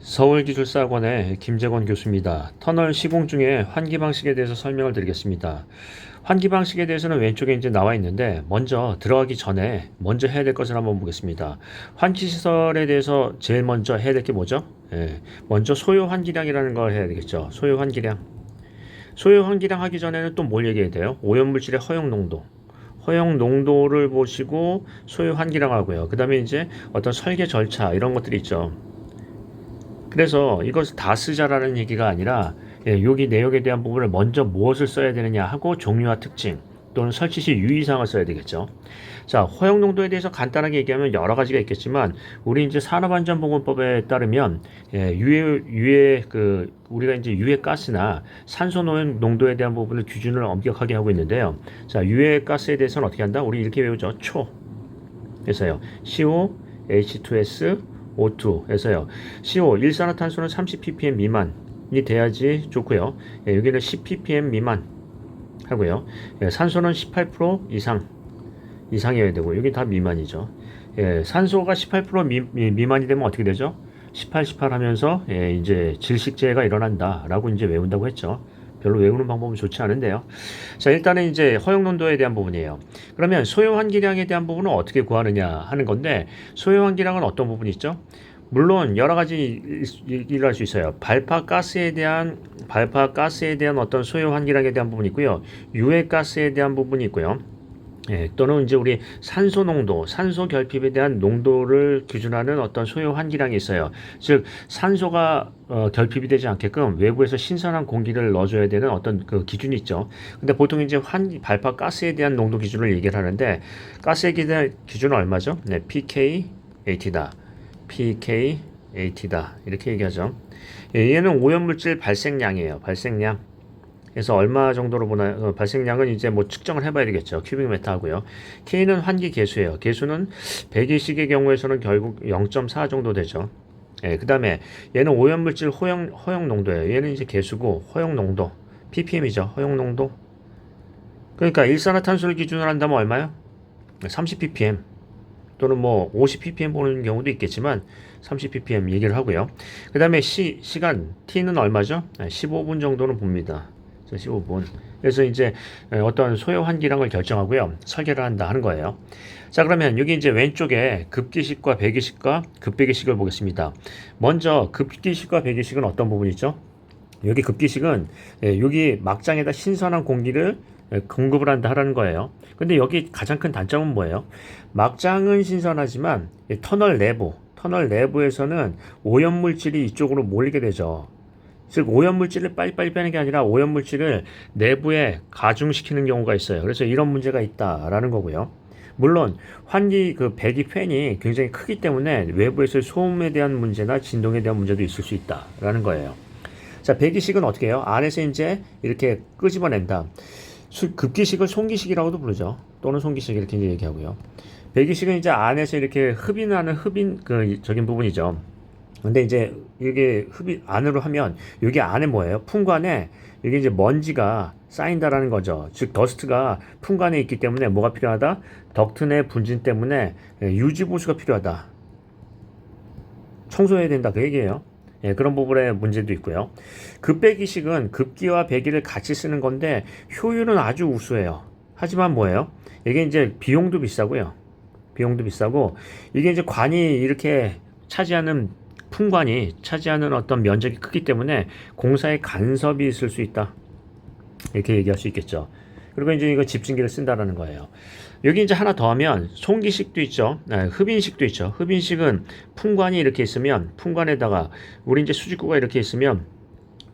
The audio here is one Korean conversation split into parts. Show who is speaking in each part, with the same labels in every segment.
Speaker 1: 서울기술사학원의 김재권 교수입니다. 터널 시공 중에 환기 방식에 대해서 설명을 드리겠습니다. 환기 방식에 대해서는 왼쪽에 이제 나와 있는데 먼저 들어가기 전에 먼저 해야 될 것을 한번 보겠습니다. 환기 시설에 대해서 제일 먼저 해야 될 게 뭐죠? 먼저 소요 환기량이라는 걸 해야 되겠죠. 소요 환기량. 소요 환기량 하기 전에는 또 뭘 얘기해야 돼요? 오염물질의 허용 농도. 허용 농도를 보시고 소요 환기량 하고요. 그 다음에 이제 어떤 설계 절차 이런 것들이 있죠. 그래서 이것을 다 쓰자라는 얘기가 아니라 여기 내역에 대한 부분을 먼저 무엇을 써야 되느냐 하고 종류와 특징 또는 설치 시 유의사항을 써야 되겠죠. 자, 허용 농도에 대해서 간단하게 얘기하면 여러 가지가 있겠지만 우리 이제 산업안전보건법에 따르면 우리가 이제 유해 가스나 산소 농도에 대한 부분을 기준을 엄격하게 하고 있는데요. 자, 유해 가스에 대해서는 어떻게 한다? 우리 이렇게 외우죠. 초. 그래서요. CO, H2S O2에서요. CO 일산화탄소는 30ppm 미만이 돼야지 좋고요. 여기는 10ppm 미만 하고요. 산소는 18% 이상이어야 되고 여기 다 미만이죠. 산소가 18% 미만이 되면 어떻게 되죠? 18 하면서 이제 질식재해가 일어난다라고 이제 외운다고 했죠. 별로 외우는 방법은 좋지 않은데요. 자, 일단은 이제 허용 농도에 대한 부분이에요. 그러면 소요 환기량에 대한 부분은 어떻게 구하느냐 하는 건데, 소요 환기량은 어떤 부분이 있죠? 물론 여러 가지 얘기를 할 수 있어요. 발파 가스에 대한 어떤 소요 환기량에 대한 부분이 있고요. 유해 가스에 대한 부분이 있고요. 또는 이제 우리 산소 농도, 산소 결핍에 대한 농도를 기준하는 어떤 소요 환기량이 있어요. 즉 산소가 결핍이 되지 않게끔 외부에서 신선한 공기를 넣어줘야 되는 어떤 그 기준이 있죠. 근데 보통 이제 발파 가스에 대한 농도 기준을 얘기를 하는데 가스에 대한 기준은 얼마죠? 네, pKAT다. pKAT다. 이렇게 얘기하죠. 얘는 오염물질 발생량이에요. 발생량. 그래서 얼마 정도로 보나요? 발생량은 이제 뭐 측정을 해봐야 되겠죠. 큐빅미터 하고요. K는 환기 계수예요. 계수는 배기식의 경우에서는 결국 0.4 정도 되죠. 그 다음에 얘는 오염물질 허용 농도예요. 얘는 이제 계수고 허용 농도 ppm이죠. 허용 농도. 그러니까 일산화탄소를 기준으로 한다면 얼마요? 30ppm 또는 뭐 50ppm 보는 경우도 있겠지만 30ppm 얘기를 하고요. 그 다음에 시간 T는 얼마죠? 15분 정도는 봅니다. 15분. 그래서 이제 어떤 소요 환기량을 결정하고요. 설계를 한다 하는 거예요. 자, 그러면 여기 이제 왼쪽에 급기식과 배기식과 급배기식을 보겠습니다. 먼저 급기식과 배기식은 어떤 부분이죠? 여기 급기식은 여기 막장에다 신선한 공기를 공급을 한다 하라는 거예요. 근데 여기 가장 큰 단점은 뭐예요? 막장은 신선하지만 터널 내부에서는 오염물질이 이쪽으로 몰리게 되죠. 즉 오염물질을 빨리빨리 빼는 게 아니라 오염물질을 내부에 가중시키는 경우가 있어요. 그래서 이런 문제가 있다라는 거고요. 물론 환기 그 배기 팬이 굉장히 크기 때문에 외부에서의 소음에 대한 문제나 진동에 대한 문제도 있을 수 있다라는 거예요. 자, 배기식은 어떻게 해요? 안에서 이제 이렇게 끄집어낸다. 급기식을 송기식이라고도 부르죠. 또는 송기식 이렇게 얘기하고요. 배기식은 이제 안에서 이렇게 적인 부분이죠. 근데 이제 이게 흡입 안으로 하면 여기 안에 뭐예요? 풍관에 이게 이제 먼지가 쌓인다라는 거죠. 즉 더스트가 풍관에 있기 때문에 뭐가 필요하다? 덕트 내 분진 때문에 유지 보수가 필요하다. 청소해야 된다 그 얘기예요. 그런 부분에 문제도 있고요. 급배기식은 급기와 배기를 같이 쓰는 건데 효율은 아주 우수해요. 하지만 뭐예요? 이게 이제 비용도 비싸고요. 비용도 비싸고 이게 이제 관이 이렇게 풍관이 차지하는 어떤 면적이 크기 때문에 공사에 간섭이 있을 수 있다. 이렇게 얘기할 수 있겠죠. 그리고 이제 이거 집진기를 쓴다라는 거예요. 여기 이제 하나 더 하면 송기식도 있죠. 흡인식도 있죠. 흡인식은 풍관이 이렇게 있으면 풍관에다가 우리 이제 수직구가 이렇게 있으면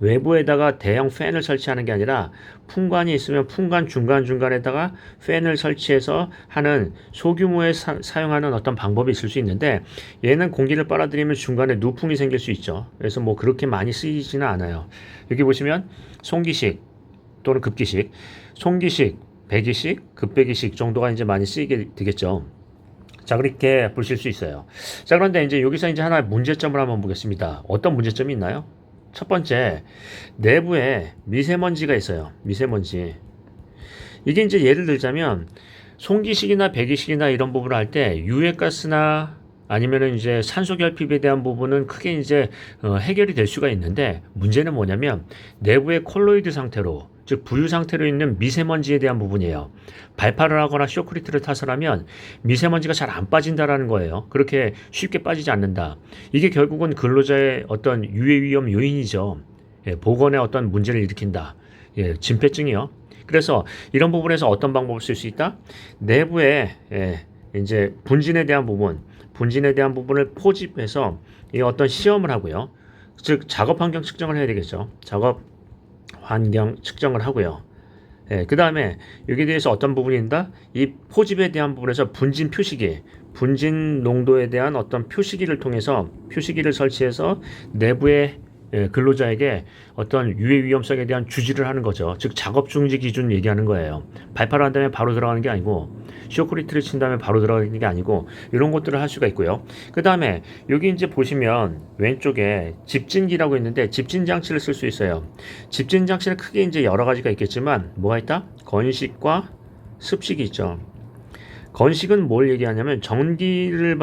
Speaker 1: 외부에다가 대형 팬을 설치하는 게 아니라 풍관이 있으면 풍관 중간중간에다가 팬을 설치해서 하는 소규모의 사용하는 어떤 방법이 있을 수 있는데 얘는 공기를 빨아들이면 중간에 누풍이 생길 수 있죠. 그래서 뭐 그렇게 많이 쓰이지는 않아요. 여기 보시면 송기식 또는 급기식, 송기식, 배기식, 급배기식 정도가 이제 많이 쓰이게 되겠죠. 자, 그렇게 보실 수 있어요. 자, 그런데 이제 여기서 이제 하나 문제점을 한번 보겠습니다. 어떤 문제점이 있나요? 첫 번째, 내부에 미세먼지가 있어요. 미세먼지. 이게 이제 예를 들자면, 송기식이나 배기식이나 이런 부분을 할 때 유해가스나 아니면은 이제 산소 결핍에 대한 부분은 크게 이제 해결이 될 수가 있는데 문제는 뭐냐면 내부의 콜로이드 상태로 즉 부유 상태로 있는 미세먼지에 대한 부분이에요. 발파를 하거나 쇼크리트를 타설하면 미세먼지가 잘 안 빠진다라는 거예요. 그렇게 쉽게 빠지지 않는다. 이게 결국은 근로자의 어떤 유해 위험 요인이죠. 예, 보건에 어떤 문제를 일으킨다. 예, 진폐증이요. 그래서 이런 부분에서 어떤 방법을 쓸 수 있다? 내부에 이제 분진에 대한 부분을 포집해서 이 어떤 시험을 하고요. 즉 작업 환경 측정을 해야 되겠죠. 작업 환경 측정을 하고요. 그 다음에 여기에 대해서 어떤 부분인다? 이 포집에 대한 부분에서 분진 표시기, 분진 농도에 대한 어떤 표시기를 통해서 표시기를 설치해서 내부에 근로자에게 어떤 유해 위험성에 대한 주지를 하는 거죠. 즉 작업 중지 기준 얘기하는 거예요. 발파를 한 다음에 바로 들어가는 게 아니고 쇼크리트를 친 다음에 바로 들어가는 게 아니고 이런 것들을 할 수가 있고요. 그 다음에 여기 이제 보시면 왼쪽에 집진기라고 있는데 집진 장치를 쓸 수 있어요. 집진 장치는 크게 이제 여러 가지가 있겠지만 뭐가 있다? 건식과 습식이 있죠. 건식은 뭘 얘기하냐면 전기를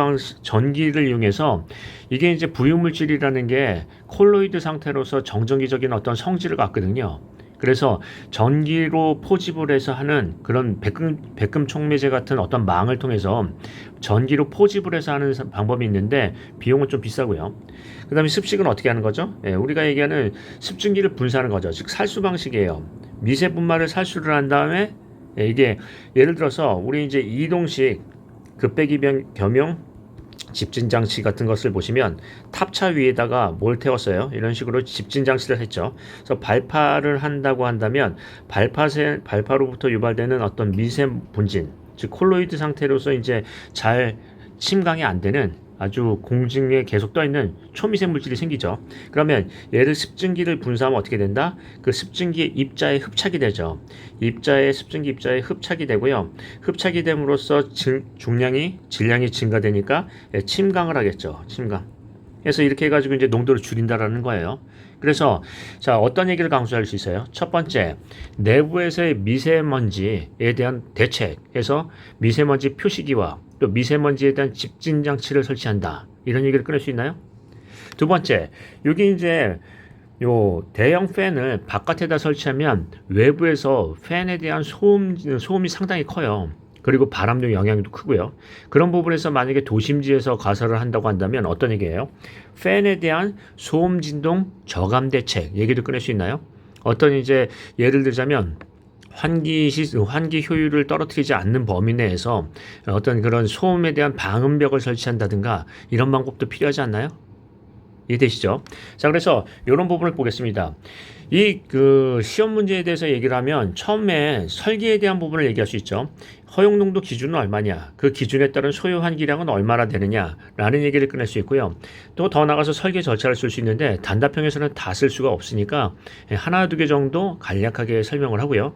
Speaker 1: 이용해서 이게 이제 부유물질이라는 게 콜로이드 상태로서 정전기적인 어떤 성질을 갖거든요. 그래서 전기로 포집을 해서 하는 그런 백금 촉매제 같은 어떤 망을 통해서 전기로 포집을 해서 하는 방법이 있는데 비용은 좀 비싸고요. 그 다음에 습식은 어떻게 하는 거죠? 우리가 얘기하는 습증기를 분사하는 거죠. 즉 살수 방식이에요. 미세 분말을 살수를 한 다음에 이게 예를 들어서 우리 이제 이동식 급배기 겸용 집진 장치 같은 것을 보시면 탑차 위에다가 뭘 태웠어요. 이런 식으로 집진 장치를 했죠. 그래서 발파를 한다고 한다면 발파로부터 유발되는 어떤 미세 분진, 즉 콜로이드 상태로서 이제 잘 침강이 안 되는 아주 공중에 계속 떠 있는 초미세 물질이 생기죠. 그러면 얘를 습증기를 분사하면 어떻게 된다? 그 습증기의 입자에 흡착이 되죠. 습증기 입자에 흡착이 되고요. 흡착이 됨으로써 질량이 증가되니까 침강을 하겠죠. 침강. 그래서 이렇게 해가지고 이제 농도를 줄인다라는 거예요. 그래서 자 어떤 얘기를 강조할 수 있어요? 첫 번째, 내부에서의 미세먼지에 대한 대책에서 미세먼지 표시기와 또 미세먼지에 대한 집진 장치를 설치한다. 이런 얘기를 끊을 수 있나요? 두 번째, 여기 이제 요 대형 팬을 바깥에다 설치하면 외부에서 팬에 대한 소음이 상당히 커요. 그리고 바람도 영향도 크고요. 그런 부분에서 만약에 도심지에서 가설을 한다고 한다면 어떤 얘기예요? 팬에 대한 소음 진동 저감 대책 얘기도 꺼낼 수 있나요? 어떤 이제 예를 들자면 환기 효율을 떨어뜨리지 않는 범위 내에서 어떤 그런 소음에 대한 방음벽을 설치한다든가 이런 방법도 필요하지 않나요? 이해되시죠? 자, 그래서 이런 부분을 보겠습니다. 이 시험 문제에 대해서 얘기를 하면 처음에 설계에 대한 부분을 얘기할 수 있죠. 허용 농도 기준은 얼마냐, 그 기준에 따른 소요 환기량은 얼마나 되느냐라는 얘기를 꺼낼 수 있고요. 또 더 나가서 설계 절차를 쓸 수 있는데 단답형에서는 다 쓸 수가 없으니까 하나 두 개 정도 간략하게 설명을 하고요.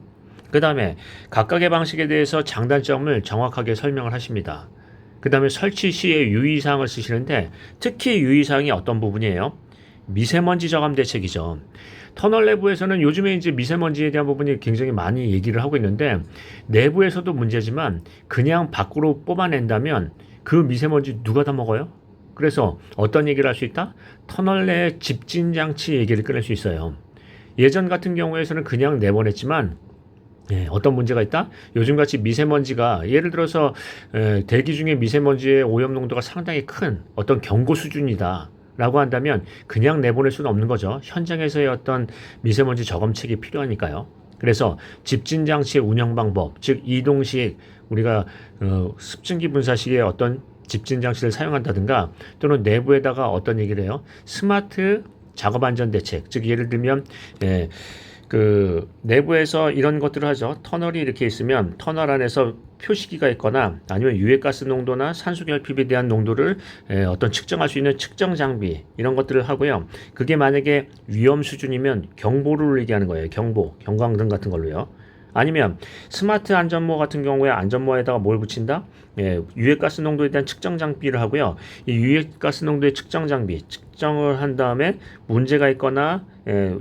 Speaker 1: 그 다음에 각각의 방식에 대해서 장단점을 정확하게 설명을 하십니다. 그 다음에 설치 시에 유의사항을 쓰시는데 특히 유의사항이 어떤 부분이에요? 미세먼지 저감 대책이죠. 터널 내부에서는 요즘에 이제 미세먼지에 대한 부분이 굉장히 많이 얘기를 하고 있는데 내부에서도 문제지만 그냥 밖으로 뽑아낸다면 그 미세먼지 누가 다 먹어요? 그래서 어떤 얘기를 할 수 있다? 터널 내 집진 장치 얘기를 꺼낼 수 있어요. 예전 같은 경우에서는 그냥 내보냈지만 어떤 문제가 있다? 요즘같이 미세먼지가 예를 들어서 대기 중에 미세먼지의 오염 농도가 상당히 큰 어떤 경고 수준이다 라고 한다면 그냥 내보낼 수는 없는 거죠. 현장에서의 어떤 미세먼지 저감책이 필요하니까요. 그래서 집진 장치의 운영 방법, 즉 이동식 우리가 습증기 분사식의 어떤 집진 장치를 사용한다든가 또는 내부에다가 어떤 얘기를 해요? 스마트 작업 안전 대책, 즉 예를 들면 내부에서 이런 것들을 하죠. 터널이 이렇게 있으면 터널 안에서 표시기가 있거나 아니면 유해가스 농도나 산소 결핍에 대한 농도를 어떤 측정할 수 있는 측정 장비 이런 것들을 하고요. 그게 만약에 위험 수준이면 경보를 울리게 하는 거예요. 경광등 같은 걸로요. 아니면 스마트 안전모 같은 경우에 안전모에다가 뭘 붙인다? 유해가스 농도에 대한 측정 장비를 하고요. 이 유해가스 농도의 측정 장비 측정을 한 다음에 문제가 있거나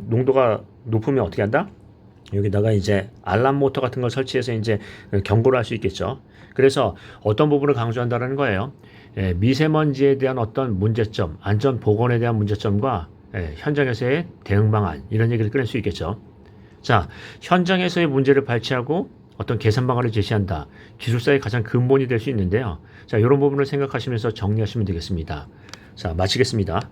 Speaker 1: 농도가 높으면 어떻게 한다? 여기다가 이제 알람 모터 같은 걸 설치해서 이제 경고를 할 수 있겠죠. 그래서 어떤 부분을 강조한다는 거예요. 미세먼지에 대한 어떤 문제점, 안전 보건에 대한 문제점과 현장에서의 대응 방안 이런 얘기를 꺼낼 수 있겠죠. 자, 현장에서의 문제를 발치하고 어떤 개선 방안을 제시한다. 기술사의 가장 근본이 될 수 있는데요. 자, 이런 부분을 생각하시면서 정리하시면 되겠습니다. 자, 마치겠습니다.